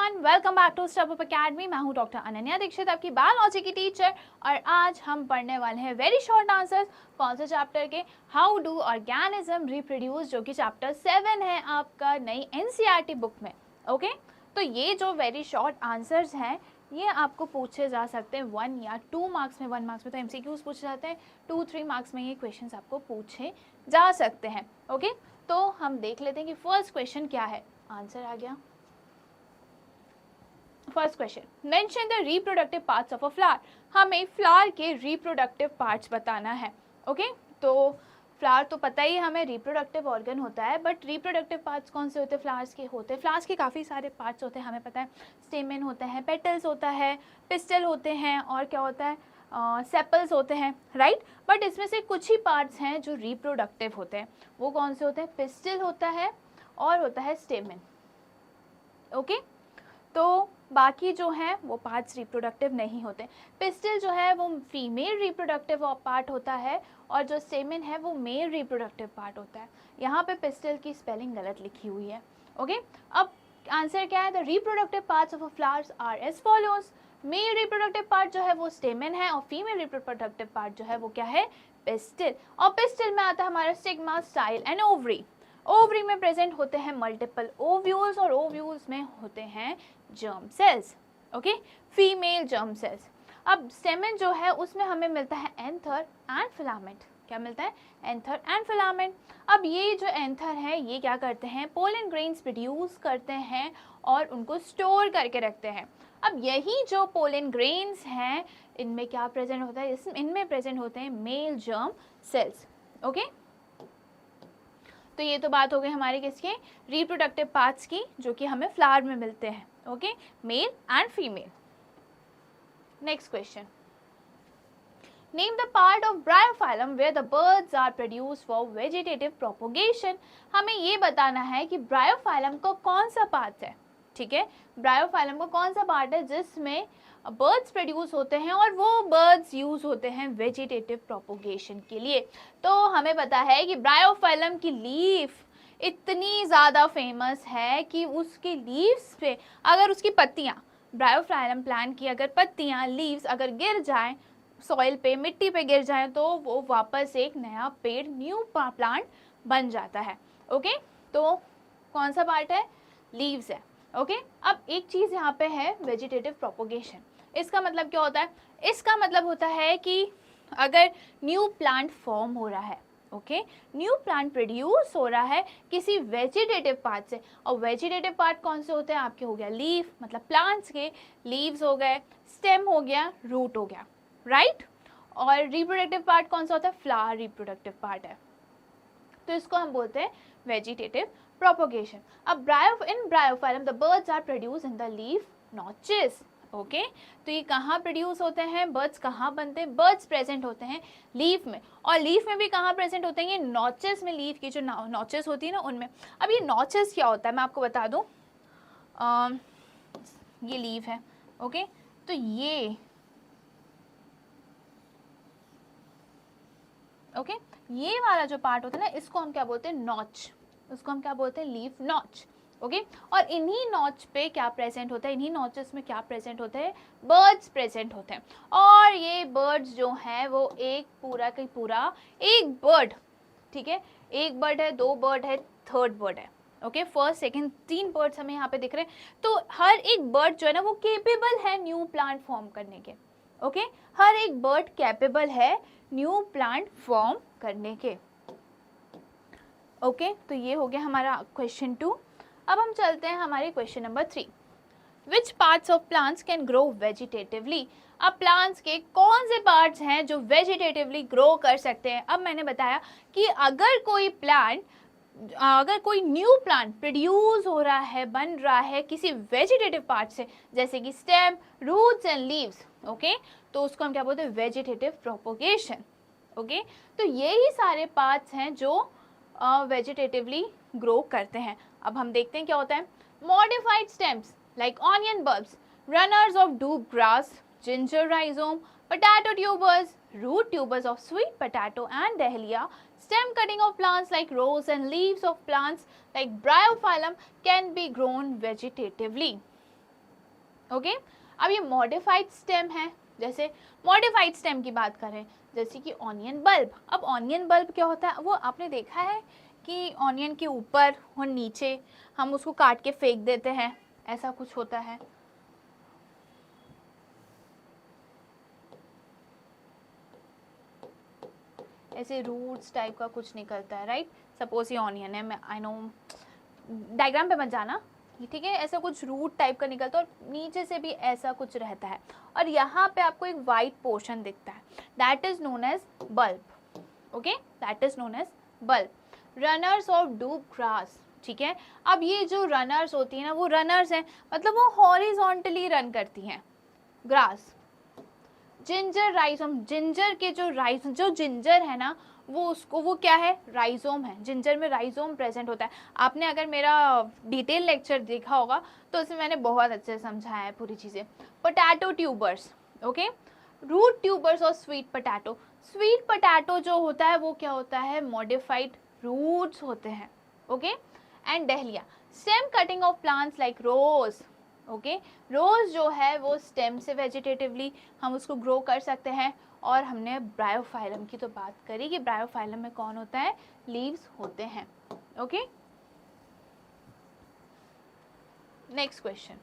Everyone, welcome back to Step Up Academy. मैं हूं doctor Ananya Dixit, आपकी बायोलॉजी की टीचर। और आज हम पढ़ने वाले हैं वेरी शॉर्ट आंसर्स। कौन से चैप्टर के? हाउ डू ऑर्गेनिज्म रिप्रोड्यूस, जो कि चैप्टर 7 है आपका नई एनसीईआरटी बुक में। ओके, तो ये जो वेरी शॉर्ट आंसर्स हैं ये आपको पूछे जा सकते हैं 1 या 2 मार्क्स में। 1 मार्क्स में तो एमसीक्यूज पूछे जाते हैं, 2-3 मार्क्स में ये क्वेश्चंस आपको पूछे जा सकते हैं। ओके, तो हम देख लेते हैं कि फर्स्ट क्वेश्चन क्या है। आंसर आ गया। First question, mention the reproductive parts of a flower. हमें फ्लावर के रिप्रोडक्टिव पार्ट्स बताना है। ओके, तो फ्लावर तो पता ही हमें रिप्रोडक्टिव ऑर्गन होता है, बट रिप्रोडक्टिव पार्ट्स कौन से होते हैं? फ्लावर्स के होते हैं। फ्लावर्स के काफ़ी सारे पार्ट्स होते हैं, हमें पता है। स्टेमेन होता है, पेटल्स होता है, पिस्टल होते हैं, और क्या होता है, सेपल्स होते हैं, राइट। बट इसमें से कुछ ही पार्ट्स हैं जो रिप्रोडक्टिव होते हैं। वो कौन से होते हैं? पिस्टल होता है और होता है स्टेमेन। ओके, तो बाकी जो है वो पार्ट्स रिप्रोडक्टिव नहीं होते। पिस्टल जो है वो फीमेल रिप्रोडक्टिव पार्ट होता है, और जो स्टेमेन है वो मेल रिप्रोडक्टिव पार्ट होता है। यहाँ पे पिस्टल की स्पेलिंग गलत लिखी हुई है। ओके, अब आंसर क्या है? The reproductive parts of a flowers are as follows. Male reproductive part जो है वो स्टेमेन है, और फीमेल रिप्रोडक्टिव पार्ट जो है वो क्या है? पिस्टल। और पिस्टल में आता है हमारा stigma, style and ovary. Ovary में प्रेजेंट होते हैं मल्टीपल ओव्यूल्स, और ओव्यूल्स में होते हैं germ cells. Okay, female germ cells. अब स्टेमेन जो है उसमें हमें मिलता है एंथर एंड फिलामेंट। क्या मिलता है? Anther and filament. अब ये जो एंथर है ये क्या करते हैं? पोलन ग्रेन्स प्रोड्यूस करते हैं और उनको स्टोर करके रखते हैं। अब यही जो पोलन ग्रेन्स हैं इनमें क्या प्रेजेंट होता है? इनमें प्रेजेंट होते हैं मेल जर्म सेल्स। ओके, तो ये तो बात हो गई हमारी किसके? रिप्रोडक्टिव पार्ट्स की, जो कि हमें फ्लावर में मिलते हैं। Okay, male and female. Next question, name the part of bryophyllum where the birds are produced for vegetative propagation. हमें ये बताना है कि ब्रायोफाइलम का कौन सा पार्ट है। ठीक है, ब्रायोफाइलम का कौन सा पार्ट है जिसमें बर्ड्स प्रोड्यूस होते हैं और वो बर्ड्स यूज होते हैं वेजिटेटिव प्रोपोगेशन के लिए। तो हमें पता है कि ब्रायोफाइलम की लीफ इतनी ज़्यादा फेमस है कि उसकी लीव्स पे अगर उसकी पत्तियाँ, ब्रायोफाइलम प्लांट की अगर पत्तियाँ, लीव्स अगर गिर जाएं सॉइल पे, मिट्टी पे गिर जाएं, तो वो वापस एक नया पेड़, न्यू प्लांट बन जाता है। ओके, तो कौन सा पार्ट है? लीव्स है। ओके, अब एक चीज़ यहाँ पे है वेजिटेटिव प्रोपोगेशन। इसका मतलब क्या होता है? इसका मतलब होता है कि अगर न्यू प्लांट फॉर्म हो रहा है, ओके, न्यू प्लांट प्रोड्यूस हो रहा है किसी वेजिटेटिव पार्ट से, और वेजिटेटिव पार्ट कौन से होते हैं आपके? हो गया लीफ, मतलब प्लांट्स के लीव्स हो गए, स्टेम हो गया, रूट हो गया, राइट। और रिप्रोडक्टिव पार्ट कौन सा होता है? फ्लावर रिप्रोडक्टिव पार्ट है, तो इसको हम बोलते हैं वेजिटेटिव प्रोपोगेशन। अब in bryophyllum the birds are produce in the leaf notches. Okay, तो ये कहाँ प्रोड्यूस होते हैं? बर्ड्स कहाँ बनते हैं? बर्ड्स प्रेजेंट होते हैं लीफ में, और लीफ में भी कहाँ प्रेजेंट होते हैं? ये नॉचेस में, लीफ की जो नॉचेस होती है ना उनमें। अब ये नॉचेस क्या होता है मैं आपको बता दूँ। ये लीफ है, ओके, तो ये ओके, ये वाला जो पार्ट होता है ना इसको हम क्या बोलते हैं? नॉच। उसको हम क्या बोलते हैं? Leaf notch. ओके, और इन्हीं नॉच पे क्या प्रेजेंट होता है? इन्हीं नॉचेस में क्या प्रेजेंट होते हैं? बर्ड्स प्रेजेंट होते हैं। और ये बर्ड्स जो हैं वो एक पूरा का पूरा एक बर्ड, ठीक है, एक बर्ड है, 2 बर्ड है, 3rd बर्ड है। ओके, फर्स्ट सेकंड 3 बर्ड्स हमें यहाँ पे दिख रहे हैं। तो हर एक बर्ड जो है ना वो केपेबल है न्यू प्लांट फॉर्म करने के। ओके, हर एक बर्ड कैपेबल है न्यू प्लांट फॉर्म करने के। ओके, तो ये हो गया हमारा क्वेश्चन 2। अब हम चलते हैं हमारे question number 3। Which parts of plants can grow vegetatively. अब प्लांट्स के कौन से पार्ट्स हैं जो वेजिटेटिवली ग्रो कर सकते हैं? अब मैंने बताया कि अगर कोई न्यू प्लांट प्रोड्यूस हो रहा है, बन रहा है किसी वेजिटेटिव पार्ट से, जैसे कि stem, roots and leaves, okay, तो उसको हम क्या बोलते हैं? Vegetative propagation. ओके, तो यही सारे पार्ट्स हैं जो वेजिटेटिवली ग्रो करते हैं। अब हम देखते हैं क्या होता है। Modified stems like onion bulbs, runners of doob grass, ginger rhizome, potato tubers, root tubers of sweet potato and dahlia, stem cutting of plants like rose and leaves of plants like bryophyllum can be grown vegetatively. Okay अब ये modified stem है, जैसे modified stem की बात करें जैसे कि onion bulb. अब ऑनियन बल्ब क्या होता है, वो आपने देखा है कि ऑनियन के ऊपर और नीचे हम उसको काट के फेंक देते हैं, ऐसा कुछ होता है। ऐसे रूट्स टाइप का कुछ निकलता है, राइट। सपोज ये ऑनियन है, मैं आई नो, डायग्राम पे मत जाना, ठीक है। ऐसा कुछ रूट टाइप का निकलता है और नीचे से भी ऐसा कुछ रहता है और यहाँ पे आपको एक वाइट पोर्शन दिखता है, that is known as bulb. Okay, that is known as bulb. Runners of doob grass, ठीक है। अब ये जो रनर्स होती है ना, वो रनर्स हैं, मतलब वो हॉरिजॉन्टली रन करती हैं, ग्रास। जिंजर राइजोम, जिंजर के जो जो जिंजर है ना, वो क्या है, राइजोम है। जिंजर में राइजोम प्रेजेंट होता है। आपने अगर मेरा डिटेल लेक्चर देखा होगा तो उसमें मैंने बहुत अच्छे से समझाया है पूरी चीज़ें। Potato tubers, okay, root tubers और स्वीट पोटैटो। स्वीट पोटैटो जो होता है वो क्या होता है, मॉडिफाइड रूट्स होते हैं, okay. And dahlia, stem cutting of plants like rose, okay. Rose जो है वो स्टेम से वेजिटेटिवली हम उसको ग्रो कर सकते हैं। और हमने ब्रायोफाइलम की तो बात करी कि ब्रायोफाइलम में कौन होता है, लीव्स होते हैं, okay. Next question,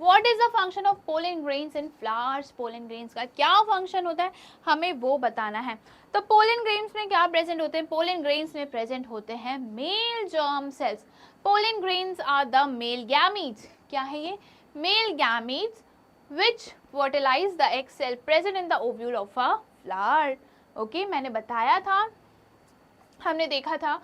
what is the function of pollen grains in flowers. Pollen grains का क्या फंक्शन होता है, हमें वो बताना है। तो पोलन ग्रेन्स में क्या प्रेजेंट होते हैं, पोलन ग्रेन्स में प्रेजेंट होते हैं male germ cells. Pollen grains are the male gametes, क्या है ये, male gametes which fertilize the egg cell present in the ovule of a flower। Okay, मैंने बताया था, हमने देखा था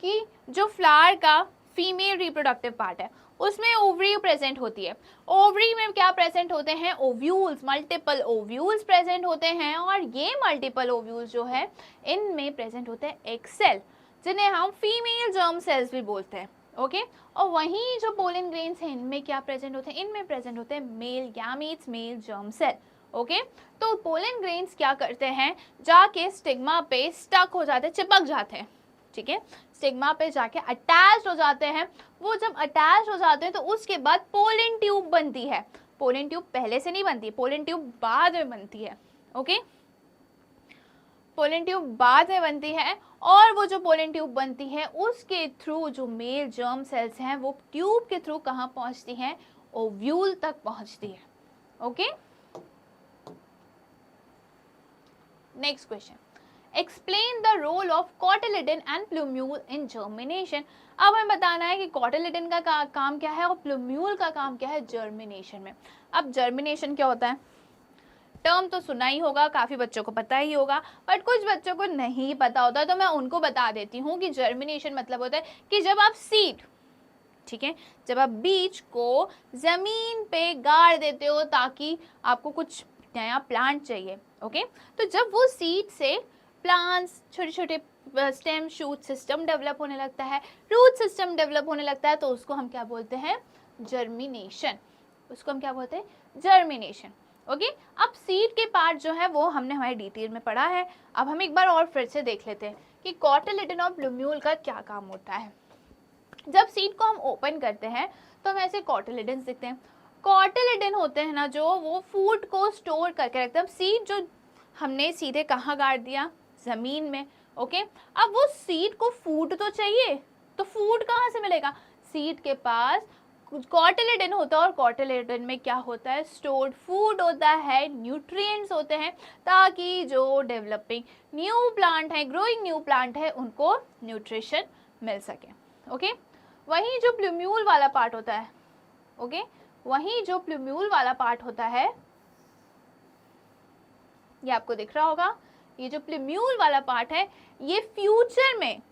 कि जो फ्लावर का फीमेल रिप्रोडक्टिव पार्ट है उसमें ओवरी प्रेजेंट होती है। ओवरी में क्या प्रेजेंट होते हैं, ओव्यूल्स, मल्टीपल ओव्यूल्स प्रेजेंट होते हैं। और ये मल्टीपल ओव्यूल्स जो है इनमें प्रेजेंट होते हैं एग सेल, जिन्हें हम फीमेल जर्म सेल्स भी बोलते हैं, ओके। और वहीं जो पोलन ग्रेन्स हैं इनमें क्या प्रेजेंट होते हैं, इनमें प्रेजेंट होते हैं male gametes, male germ cell, okay. तो पोलन ग्रेन्स क्या करते हैं, जाके स्टिग्मा पे स्टक हो जाते हैं, चिपक जाते हैं, ठीक है। स्टिग्मा पे जाके अटैच हो जाते हैं। वो जब अटैच हो जाते हैं तो उसके बाद पोलन ट्यूब बनती है। पोलन ट्यूब पहले से नहीं बनती, पोलन ट्यूब बाद में बनती है, ओके। पोलन ट्यूब बाद में बनती है और वो जो पोलन ट्यूब बनती है उसके थ्रू जो मेल जर्म सेल्स हैं वो ट्यूब के थ्रू कहाँ पहुंचती हैं, ओव्यूल तक पहुंचती है, okay. Next question, explain the role of cotyledon and plumule in germination. अब हमें बताना है कि कॉटिलिडन का काम क्या है और प्लूम्यूल का काम क्या है जर्मिनेशन में। अब जर्मिनेशन क्या होता है, टर्म तो सुना ही होगा, काफ़ी बच्चों को पता ही होगा, बट कुछ बच्चों को नहीं पता होता, तो मैं उनको बता देती हूँ कि जर्मिनेशन मतलब होता है कि जब आप सीड, ठीक है, जब आप बीज को ज़मीन पे गाड़ देते हो ताकि आपको कुछ नया प्लांट चाहिए, ओके। तो जब वो सीड से प्लांट्स, छोटे छोटे स्टेम शूट सिस्टम डेवलप होने लगता है, रूट सिस्टम डेवलप होने लगता है, तो उसको हम क्या बोलते हैं, जर्मिनेशन। उसको हम क्या बोलते हैं, जर्मिनेशन, ओके। अब सीड के पार्ट जो है वो हमने हमारे डिटेल में पढ़ा है। अब हम एक बार और फिर से देख लेते हैं कि कॉटिलिडन और प्लूम्यूल का क्या काम होता है। जब सीड को हम ओपन करते हैं तो हमें ऐसे कॉटिलिडन्स दिखते हैं। कॉटिलिडन होते हैं ना जो, वो फूड को स्टोर करके रखते हैं। अब सीड जो हमने सीधे कहाँ गाड़ दिया, ज़मीन में, ओके। अब वो सीड को फूड तो चाहिए, तो फूड कहाँ से मिलेगा, सीड के पास कॉटिलिडन होता है और कॉटिलिडन में क्या होता है, स्टोर्ड फूड होता है, न्यूट्रिएंट्स होते हैं, ताकि जो डेवलपिंग न्यू प्लांट है, ग्रोइंग न्यू प्लांट है, उनको न्यूट्रिशन मिल सके, ओके। वहीं जो प्लूम्यूल वाला पार्ट होता है, ओके, वहीं जो प्लूम्यूल वाला पार्ट होता है, ये आपको दिख रहा होगा, ये जो प्लूम्यूल वाला पार्ट है ये फ्यूचर में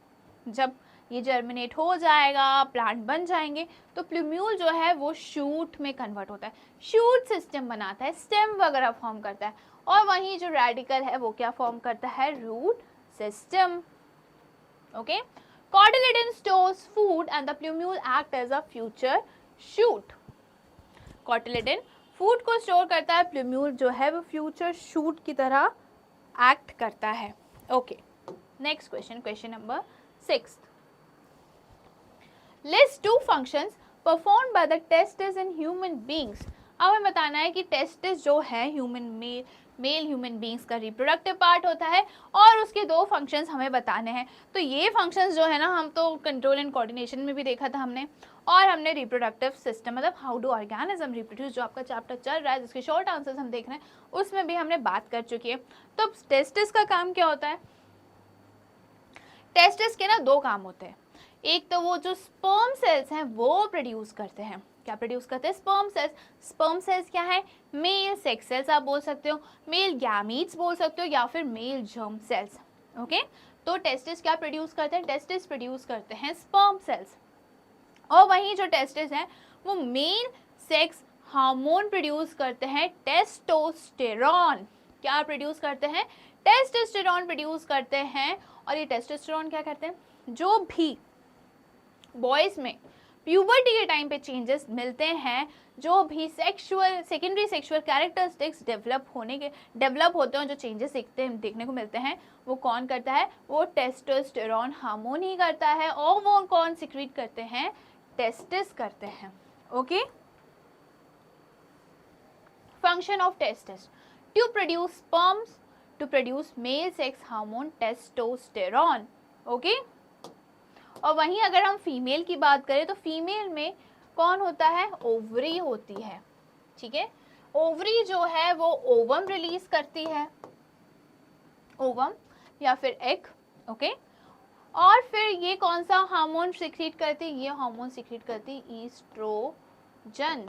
जब ये जर्मिनेट हो जाएगा, प्लांट बन जाएंगे, तो प्लूम्यूल जो है वो शूट में कन्वर्ट होता है, शूट सिस्टम बनाता है, स्टेम वगैरह फॉर्म करता है। और वहीं जो रेडिकल है वो क्या फॉर्म करता है, root system, okay. Cotyledon stores food and the plumule act as a future shoot. Cotyledon food को स्टोर करता है, प्लूम्यूल जो है वो फ्यूचर शूट की तरह एक्ट करता है, okay. Next question, question number 6, list 2 functions performed by the testes in human beings। अब हमें बताना है कि टेस्टिस जो है मेल ह्यूमन बींग्स का रिप्रोडक्टिव पार्ट होता है और उसके दो फंक्शंस हमें बताने हैं। तो ये फंक्शंस जो है ना, हम तो कंट्रोल एंड कोऑर्डिनेशन में भी देखा था हमने, और हमने रिप्रोडक्टिव सिस्टम मतलब हाउ डू ऑर्गेनिज्म रिप्रोड्यूस, जो आपका चैप्टर चल रहा है जिसके शॉर्ट आंसर्स हम देख रहे हैं, उसमें भी हमने बात कर चुकी है। तो टेस्टिस का काम क्या होता है? टेस्टिस के ना दो काम होते हैं। एक तो वो जो स्पर्म सेल्स हैं वो प्रोड्यूस करते हैं। क्या प्रोड्यूस करते हैं? Sperm cells. स्पर्म सेल्स क्या है? मेल सेक्स सेल्स आप बोल सकते हो, मेल गैमीट्स बोल सकते हो, या फिर मेल जर्म सेल्स। ओके, तो टेस्टिस क्या प्रोड्यूस करते हैं? टेस्टिस प्रोड्यूस करते हैं स्पर्म सेल्स। और वहीं जो टेस्टिस है वो मेल सेक्स हार्मोन प्रोड्यूस करते हैं, टेस्टोस्टेरॉन। क्या प्रोड्यूस करते हैं? टेस्टोस्टेरॉन प्रोड्यूस करते हैं। और ये टेस्टोस्टेरॉन क्या करते हैं? जो भी बॉयज में प्यूबर्टी के टाइम पे चेंजेस मिलते हैं, जो भी सेकेंडरी सेक्सुअल कैरेक्टरिस्टिक्स डेवलप होते हैं, जो चेंजेस देखने को मिलते हैं, वो कौन करता है? वो टेस्टोस्टेरॉन हार्मोन ही करता है। और वो कौन सिक्रीट करते हैं? टेस्टिस करते हैं। Okay, function of testis to produce sperms, to produce male sex hormone testosterone. Okay, और वहीं अगर हम फीमेल की बात करें तो फीमेल में कौन होता है? ओवरी होती है। ठीक है, ओवरी जो है वो ओवम रिलीज करती है, ओवम या फिर एग। ओके, और फिर ये कौन सा हार्मोन सिक्रीट करती? ये हार्मोन सिक्रीट करती ईस्ट्रोजन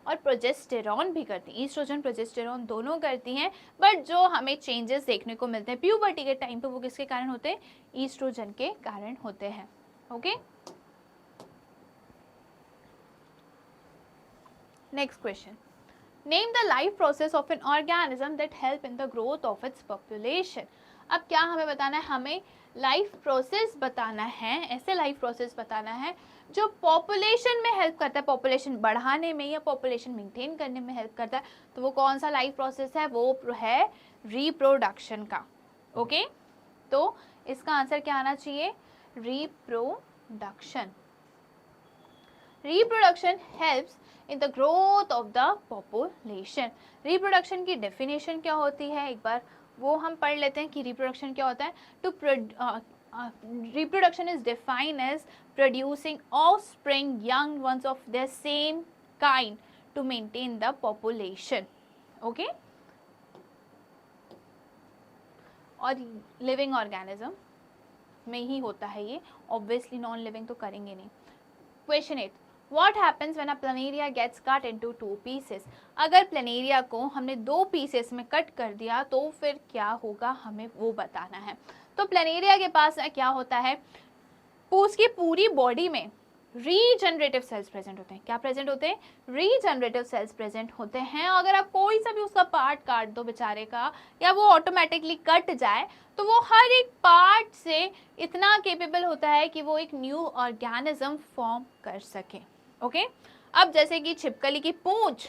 और प्रोजेस्टेरॉन भी करती हैं। ईस्ट्रोजन प्रोजेस्टेरॉन दोनों करती हैं, बट जो हमें चेंजेस देखने को मिलते हैं प्यूबर्टी के टाइम पे वो किसके कारण होते हैं? ईस्ट्रोजन के कारण होते हैं। Okay, next question, name the life process of an organism that help in the growth of its population. अब क्या हमें बताना है? हमें लाइफ प्रोसेस बताना है, ऐसे लाइफ प्रोसेस बताना है जो पॉपुलेशन में हेल्प करता है, पॉपुलेशन बढ़ाने में या पॉपुलेशन मेंटेन करने में हेल्प करता है। तो वो कौन सा लाइफ प्रोसेस है? वो है रिप्रोडक्शन का। ओके, तो इसका आंसर क्या आना चाहिए? Reproduction. Reproduction helps in the growth of the population. Reproduction की डेफिनेशन क्या होती है एक बार वो हम पढ़ लेते हैं कि रिप्रोडक्शन क्या होता है। Reproduction is defined as producing offspring, young ones of the same kind to maintain the population. Okay? और लिविंग ऑर्गेनिज्म में ही होता है ये, ऑब्वियसली नॉन लिविंग तो करेंगे नहीं। Question 8, What happens when a planaria gets cut into 2 pieces? अगर planaria को हमने 2 पीसेस में कट कर दिया तो फिर क्या होगा, हमें वो बताना है। तो प्लेनेरिया के पास क्या होता है? उसकी पूरी बॉडी में रीजनरेटिव सेल्स प्रेजेंट होते हैं। क्या प्रेजेंट होते हैं? रीजनरेटिव सेल्स प्रेजेंट होते हैं। अगर आप कोई सा भी उसका पार्ट काट दो बेचारे का, या वो ऑटोमेटिकली कट जाए, तो वो हर एक पार्ट से इतना केपेबल होता है कि वो एक न्यू ऑर्गेनिज्म फॉर्म कर सके। ओके, अब जैसे कि छिपकली की पूंछ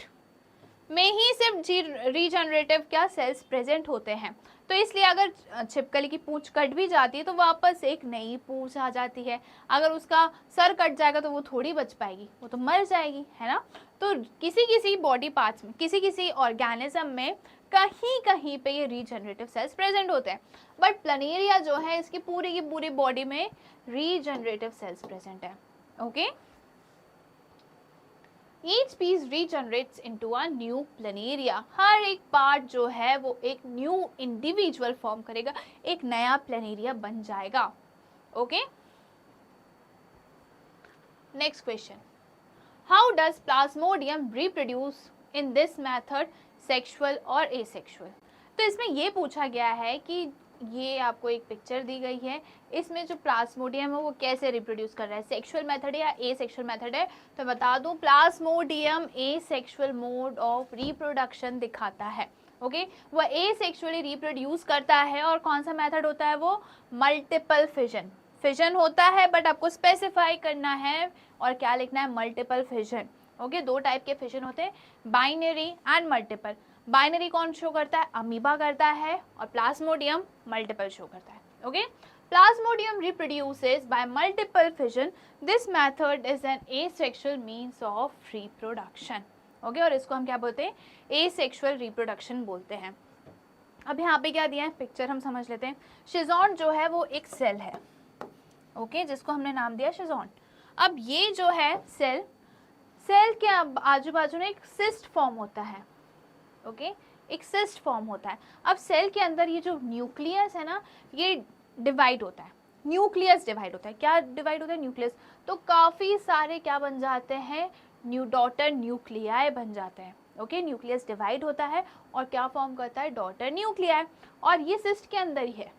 में ही सिर्फ रीजनरेटिव क्या सेल्स प्रेजेंट होते हैं, तो इसलिए अगर छिपकली की पूंछ कट भी जाती है तो वापस एक नई पूंछ आ जाती है। अगर उसका सर कट जाएगा तो वो थोड़ी बच पाएगी, वो तो मर जाएगी, है ना। तो किसी किसी बॉडी पार्ट्स में, किसी किसी ऑर्गेनिज्म में कहीं कहीं पे ये रीजनरेटिव सेल्स प्रेजेंट होते हैं, बट प्लेनेरिया जो है इसकी पूरी की पूरी बॉडी में रीजनरेटिव सेल्स प्रेजेंट है। Okay, Each piece regenerates into a new planaria. हर एक पार्ट जो है वो एक न्यू इंडिविजुअल फॉर्म करेगा, एक नया प्लेनेरिया बन जाएगा। Okay, next question, how does Plasmodium reproduce in this method, sexual और एसेक्सुअल। तो इसमें ये पूछा गया है कि ये आपको एक पिक्चर दी गई है, इसमें जो प्लाज्मोडियम है वो कैसे रिप्रोड्यूस कर रहा है, सेक्सुअल मेथड है या एसेक्सुअल मेथड है। तो बता दूं, Plasmodium asexual mode of reproduction दिखाता है। ओके, वह एसेक्सुअली रिप्रोड्यूस करता है। और कौन सा मेथड होता है वो? Multiple fission. फिजन होता है, बट आपको स्पेसिफाई करना है और क्या लिखना है? Multiple fission. ओके, 2 टाइप के फिजन होते हैं, बाइनरी एंड मल्टीपल। बाइनरी कौन शो करता है? अमीबा करता है, और प्लाज्मोडियम मल्टीपल शो करता है। Okay, Plasmodium reproduces by multiple fission. This method is an asexual means of reproduction. Okay, और इसको हम क्या बोलते हैं, एसेक्सुअल रिप्रोडक्शन बोलते हैं। अब यहाँ पे क्या दिया है, पिक्चर हम समझ लेते हैं। शिजोन जो है वो एक सेल है, ओके, जिसको हमने नाम दिया शिजोन। अब ये जो है सेल के आजू बाजू में एक सिस्ट फॉर्म होता है, ओके, एक सिस्ट फॉर्म होता है। अब सेल के अंदर ये जो न्यूक्लियस है ना, ये डिवाइड होता है, न्यूक्लियस डिवाइड होता है। क्या डिवाइड होता है, न्यूक्लियस। तो काफ़ी सारे क्या बन जाते हैं, डॉटर न्यूक्लियाई बन जाते हैं, ओके। न्यूक्लियस डिवाइड होता है और क्या फॉर्म करता है, डॉटर न्यूक्लियाई, और ये सिस्ट के अंदर ही है,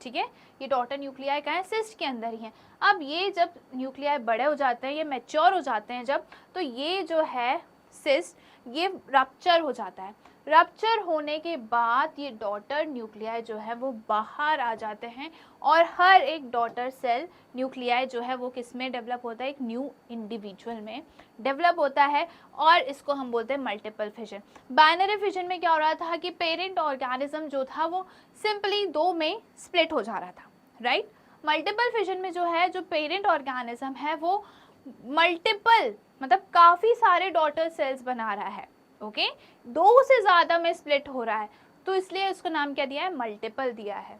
ठीक है। ये डॉटर न्यूक्लियाई का है, सिस्ट के अंदर ही है। अब ये जब न्यूक्लियाई बड़े हो जाते हैं, ये मैच्योर हो जाते हैं जब, तो ये जो है सिस्ट, ये रप्चर हो जाता है। रप्चर होने के बाद ये डॉटर न्यूक्लियाई जो है वो बाहर आ जाते हैं, और हर एक डॉटर सेल न्यूक्लियाई जो है वो किस में डेवलप होता है, एक न्यू इंडिविजुअल में डेवलप होता है, और इसको हम बोलते हैं मल्टीपल फिजन। बाइनरी फिजन में क्या हो रहा था कि पेरेंट ऑर्गेनिज्म जो था वो सिंपली 2 में स्प्लिट हो जा रहा था, राइट। मल्टीपल फिजन में जो है, जो पेरेंट ऑर्गेनिज्म है वो मल्टीपल, मतलब काफ़ी सारे डॉटर सेल्स बना रहा है, ओके, 2 से ज़्यादा में स्प्लिट हो रहा है, तो इसलिए उसको नाम क्या दिया है, मल्टीपल दिया है।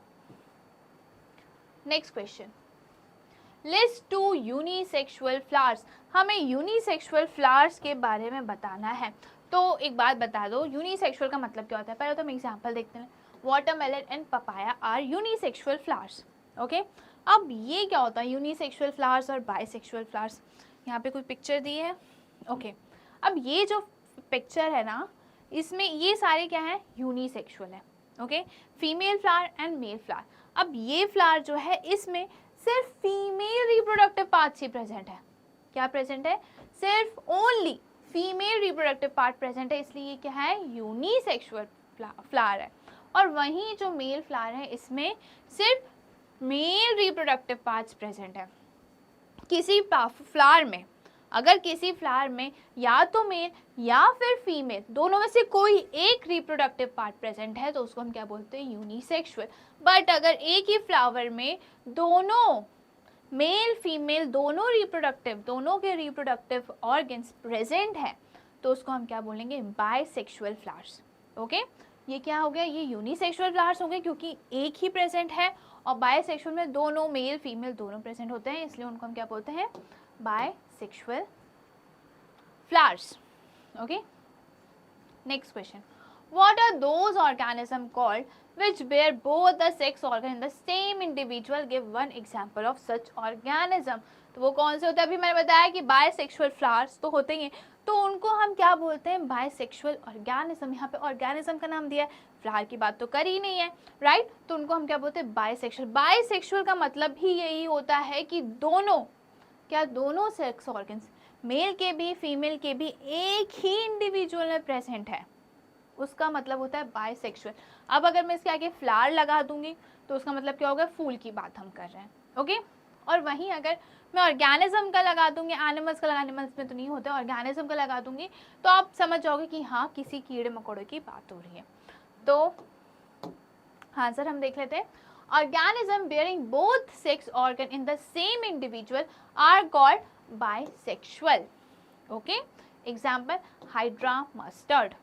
Next question, list 2 unisexual flowers. हमें यूनिसेक्सुअल फ्लावर्स के बारे में बताना है। तो एक बात बता दो, यूनिसेक्सुअल का मतलब क्या होता है। पहले तो हम एग्जाम्पल देखते हैं। Watermelon and papaya are unisexual flowers, okay. अब ये क्या होता है, यूनिसेक्सुअल फ्लावर्स और बाइसेक्सुअल फ्लावर्स। यहाँ पे कोई पिक्चर दी है, ओके। अब ये जो पिक्चर है ना, इसमें ये सारे क्या है, यूनिसेक्सुअल है, okay, female flower and male flower. अब ये फ्लावर जो है, इसमें सिर्फ फीमेल रिप्रोडक्टिव पार्ट ही प्रेजेंट है। क्या प्रेजेंट है, सिर्फ only female reproductive part present है, इसलिए ये क्या है, यूनिसेक्सुअल फ्लावर है। और वहीं जो मेल फ्लावर है, इसमें सिर्फ मेल रिप्रोडक्टिव पार्ट्स प्रेजेंट है। किसी फ्लावर में, अगर किसी फ्लावर में या तो मेल या फिर फीमेल, दोनों में से कोई एक रिप्रोडक्टिव पार्ट प्रेजेंट है, तो उसको हम क्या बोलते हैं, यूनिसेक्सुअल। बट अगर एक ही फ्लावर में दोनों मेल फीमेल दोनों के रिप्रोडक्टिव ऑर्गन्स प्रेजेंट है, तो उसको हम क्या बोलेंगे, बाइसेक्सुअल फ्लावर्स, ओके। ये क्या हो गया, ये यूनिसेक्सुअल फ्लावर्स हो गए क्योंकि एक ही प्रेजेंट है, और बाइसेक्सुअल में दोनों मेल फीमेल दोनों प्रेजेंट होते हैं, इसलिए उनको हम क्या बोलते हैं, bisexual flowers, okay. Next question, what are those organisms called which bear both the sex organ in the same individual? Give one example of such organism. तो वो कौन से होते हैं, अभी मैंने बताया कि बाइसेक्सुअल फ्लावर्स तो होते ही हैं, तो उनको हम क्या बोलते हैं, बाइसेक्सुअल ऑर्गेनिज्म। यहाँ पे ऑर्गेनिज्म का नाम दिया है, फ्लावर की बात तो कर ही नहीं है, राइट। तो उनको हम क्या बोलते हैं, बाइसेक्सुअल। बाइसेक्सुअल का मतलब ही यही होता है कि दोनों सेक्स ऑर्गन्स, मेल के भी फीमेल के भी, एक ही इंडिविजुअल में प्रेजेंट है, उसका मतलब होता है बाइसेक्सुअल। अब अगर मैं इसके आगे फ्लावर लगा दूंगी तो उसका मतलब क्या होगा, फूल की बात हम कर रहे हैं, ओके। और वहीं अगर मैं ऑर्गेनिज्म का लगा दूंगी, एनिमल्स का, एनिमल्स में तो नहीं होता, ऑर्गेनिज्म का लगा दूंगी, तो आप समझ जाओगे कि हाँ, किसी कीड़े मकोड़े की बात हो रही है। तो आंसर हम देख लेते हैं। Organism bearing both sex organ in the same individual are called bisexual, okay. Example, hydra mustard.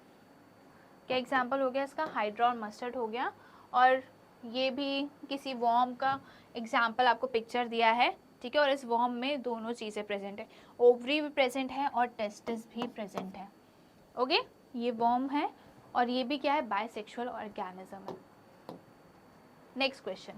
क्या एग्जाम्पल हो गया इसका, हाइड्रा और मस्टर्ड हो गया। और ये भी किसी वॉर्म का एग्जाम्पल आपको पिक्चर दिया है, ठीक है। और इस वॉर्म में दोनों चीज़ें प्रेजेंट है, ओवरी भी प्रेजेंट है और टेस्टिस भी प्रेजेंट है, ओके। ये वॉर्म है और ये भी क्या है, बाइसेक्सुअल ऑर्गेनिज्म है। Next question,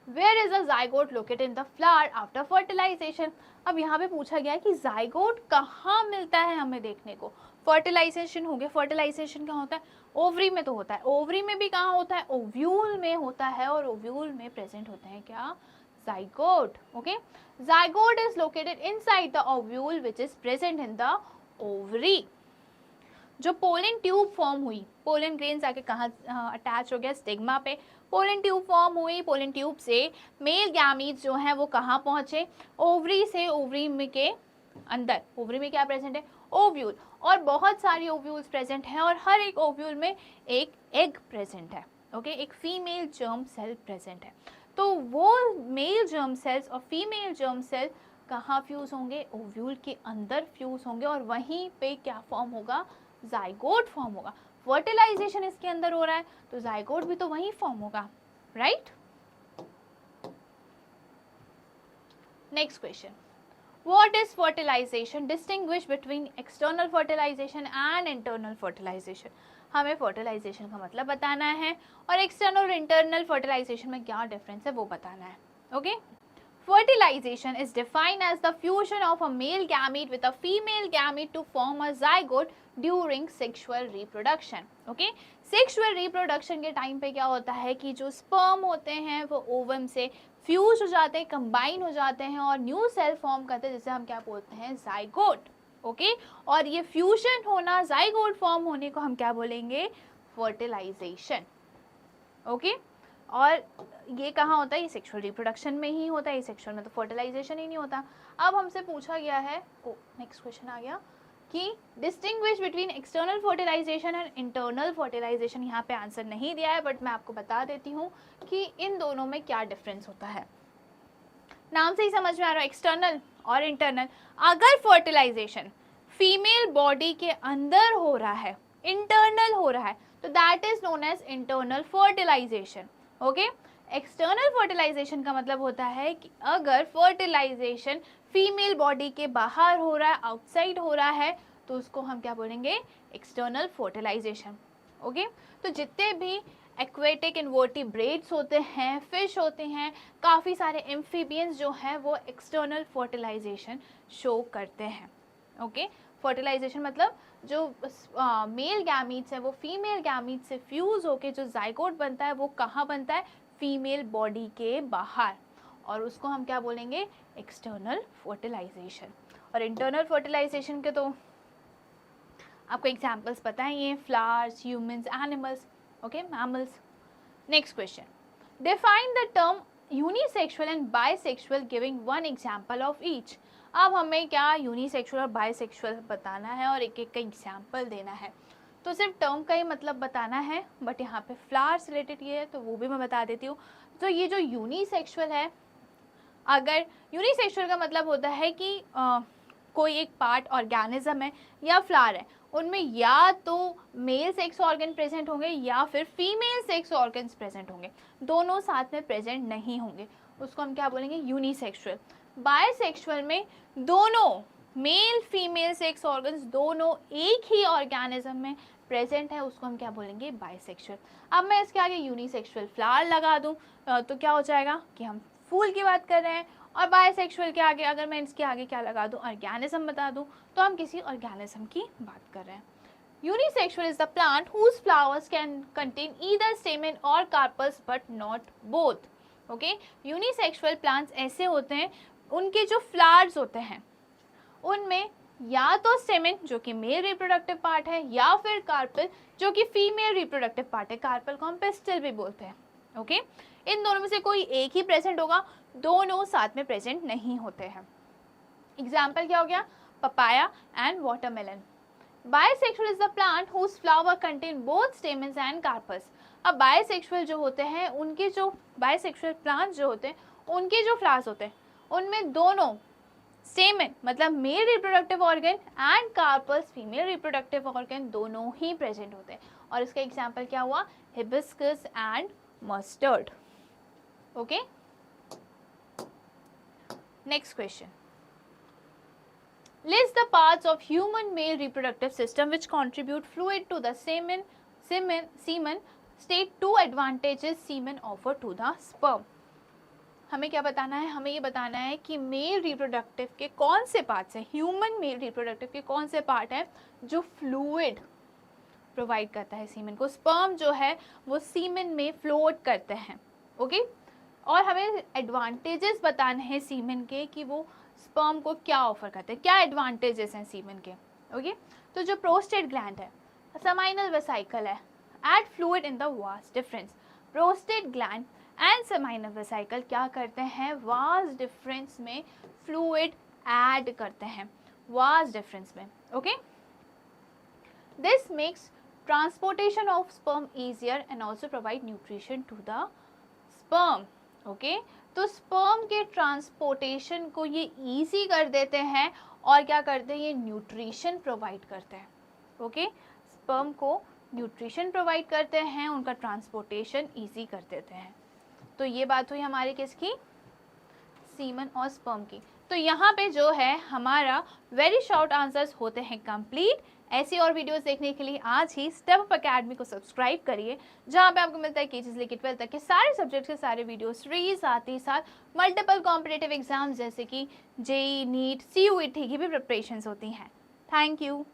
where is a zygote located in the flower after fertilization. अब यहाँ पे पूछा गया है कि जाइगोट कहाँ मिलता है हमें देखने को। फर्टिलाइजेशन हो गया, फर्टिलाइजेशन क्या होता है, ओवरी में तो होता है, ओवरी में भी कहाँ होता है, ओव्यूल में होता है, और ओव्यूल में प्रेजेंट होता है क्या, zygote, okay. Zygote is located inside the ovule which is present in the ovary. जो पोलन ट्यूब फॉर्म हुई, पोलन ग्रेन जाके कहाँ अटैच हो गया, स्टिग्मा पे। पोलन ट्यूब फॉर्म हुई, पोलन ट्यूब से मेल गैमीट्स जो हैं वो कहाँ पहुँचे, ओवरी से, ओवरी में के अंदर, ओवरी में क्या प्रेजेंट है, ओव्यूल, और बहुत सारी ओव्यूल्स प्रेजेंट हैं, और हर एक ओव्यूल में एक एग प्रेजेंट है, ओके, एक फीमेल जर्म सेल प्रेजेंट है। तो वो मेल जर्म सेल्स और फीमेल जर्म सेल कहाँ फ्यूज़ होंगे, ओव्यूल के अंदर फ्यूज़ होंगे और वहीं पे क्या फॉर्म होगा, जाइगोट फॉर्म होगा। फर्टिलाइजेशन इसके अंदर हो रहा है तो जाइगोट भी तो वहीं फॉर्म होगा, right. Next question, What is fertilization? Distinguish between external fertilization and internal fertilization. हमें fertilization का मतलब बताना है और external और internal fertilization में क्या difference है वो बताना है, okay? Fertilization is defined as the fusion of a male gamete with a female gamete to form a zygote during sexual reproduction, okay? Sexual reproduction के टाइम पे क्या होता है कि जो sperm होते हैं वो ovum से फ्यूज हो जाते हैं, कंबाइन हो जाते हैं और न्यू सेल फॉर्म करते हैं जिसे हम क्या बोलते हैं, जाइगोट, ओके। और ये फ्यूजन होना, जाइगोट फॉर्म होने को हम क्या बोलेंगे, फर्टिलाइजेशन, ओके। और ये कहाँ होता है, ये सेक्सुअल रिप्रोडक्शन में ही होता है, ये सेक्सुअल में तो फर्टिलाइजेशन ही नहीं होता। अब हमसे पूछा गया है, नेक्स्ट क्वेश्चन आ गया कि distinguish between external fertilization and internal fertilization. यहाँ पे आंसर नहीं दिया है बट मैं आपको बता देती हूँ कि इन दोनों में क्या डिफरेंस होता है। नाम से ही समझ में आ रहा है, एक्सटर्नल और इंटरनल। अगर फर्टिलाइजेशन फीमेल बॉडी के अंदर हो रहा है, इंटरनल हो रहा है, तो that is known as internal fertilization, okay. External fertilization का मतलब होता है कि अगर फर्टिलाइजेशन फीमेल बॉडी के बाहर हो रहा है, आउटसाइड हो रहा है, तो उसको हम क्या बोलेंगे, एक्सटर्नल फर्टिलाइजेशन, ओके। तो जितने भी एक्वेटिक इन्वर्टिब्रेट्स होते हैं, फिश होते हैं, काफ़ी सारे एम्फीबियंस जो हैं वो एक्सटर्नल फर्टिलाइजेशन शो करते हैं, ओके। फर्टिलाइजेशन मतलब जो मेल गैमीट्स हैं वो फीमेल गैमीट्स से फ्यूज होके जो जाइगोट बनता है वो कहाँ बनता है, फीमेल बॉडी के बाहर, और उसको हम क्या बोलेंगे, एक्सटर्नल फर्टिलाइजेशन। और इंटरनल फर्टिलाइजेशन के तो आपको एग्जांपल्स पता है, ये flowers, humans, animals, okay, mammals. Next question, define the term unisexual and bisexual giving one example of each. अब हमें क्या यूनिसेक्सुअल और बायसेक्सुअल बताना है और एक एक का एग्जांपल देना है। तो सिर्फ टर्म का ही मतलब बताना है, बट यहाँ पे फ्लावर्स रिलेटेड ये है तो वो भी मैं बता देती हूँ। तो ये जो यूनिसेक्सुअल है, अगर यूनिसेक्सुअल का मतलब होता है कि कोई एक पार्ट ऑर्गेनिज्म है या फ्लावर है, उनमें या तो मेल सेक्स ऑर्गन प्रेजेंट होंगे या फिर फीमेल सेक्स ऑर्गन्स प्रेजेंट होंगे, दोनों साथ में प्रेजेंट नहीं होंगे, उसको हम क्या बोलेंगे, यूनिसेक्सुअल। बायसेक्सुअल में दोनों मेल फीमेल सेक्स ऑर्गन्स दोनों एक ही ऑर्गेनिज्म में प्रेजेंट है, उसको हम क्या बोलेंगे, बायसेक्सुअल। अब मैं इसके आगे यूनिसेक्सुअल फ्लावर लगा दूं तो क्या हो जाएगा कि हम फूल की बात कर रहे हैं, और बायसेक्सुअल के आगे अगर मैं इसके आगे क्या लगा दूं, ऑर्गेनिज्म बता दूं, तो हम किसी ऑर्गेनिज्म की बात कर रहे हैं। Unisexual is the plant whose flowers can contain either stamen और carpels but not both, okay. Unisexual plants ऐसे होते हैं उनके जो फ्लावर्स होते हैं उनमें या तो स्टेमन जो कि मेल रिप्रोडक्टिव पार्ट है या फिर कार्पल जो कि फीमेल रिप्रोडक्टिव पार्ट है, कार्पल को हम पिस्टल भी बोलते हैं, ओके। इन दोनों में से कोई एक ही प्रेजेंट होगा, दोनों साथ में प्रेजेंट नहीं होते हैं। एग्जाम्पल क्या हो गया, papaya and watermelon. Bisexual is the plant whose flower contain both stamens and carpels. अब बायसेक्सुअल जो होते हैं उनके जो बायसेक्सुअल प्लांट्स जो होते हैं उनके जो फ्लावर्स होते हैं उनमें दोनों स्टेमन मतलब male reproductive organ and carpels female reproductive organ दोनों ही प्रेजेंट होते हैं। और इसका एग्जाम्पल क्या हुआ, hibiscus and mustard, okay. Next question, list the parts of human male reproductive system which contribute fluid to the semen state two advantages semen offer to the sperm। हमें क्या बताना है, हमें ये बताना है कि मेल रिप्रोडक्टिव के कौन से पार्ट्स हैं, ह्यूमन मेल रिप्रोडक्टिव के कौन से पार्ट हैं जो फ्लूइड प्रोवाइड करता है सीमेन को। स्पर्म जो है वो सीमेन में फ्लोट करते हैं, ओके। और हमें एडवांटेजेस बताने हैं सीमेन के कि वो स्पर्म को क्या ऑफर करते हैं, क्या एडवांटेजेस हैं सीमेन के, ओके। तो जो प्रोस्टेट ग्लैंड है, सेमाइनल वेसिकल है, add fluid in the vas deferens. Prostate gland and seminal vesicle क्या करते हैं, वास डिफरेंस में फ्लूइड ऐड करते हैं, वास डिफरेंस में, okay. This makes transportation of sperm easier and also provide nutrition to the sperm, okay तो स्पर्म के ट्रांसपोर्टेशन को ये इजी कर देते हैं और क्या करते हैं, ये न्यूट्रिशन प्रोवाइड करते हैं। ओके स्पर्म को न्यूट्रिशन प्रोवाइड करते हैं, उनका ट्रांसपोर्टेशन इजी कर देते हैं। तो ये बात हुई हमारी किसकी, सीमन और स्पर्म की। तो यहाँ पे जो है हमारा वेरी शॉर्ट आंसर्स होते हैं कंप्लीट। ऐसी और वीडियोस देखने के लिए आज ही स्टेप अप अकेडमी को सब्सक्राइब करिए, जहाँ पे आपको मिलता है केजी से लेकर 12 तक के सारे सब्जेक्ट्स के सारे वीडियोस फ्री, साथ ही साथ मल्टीपल कॉम्पिटिटिव एग्जाम्स जैसे कि जेई, नीट, CUET की भी प्रिपरेशंस होती हैं। Thank you.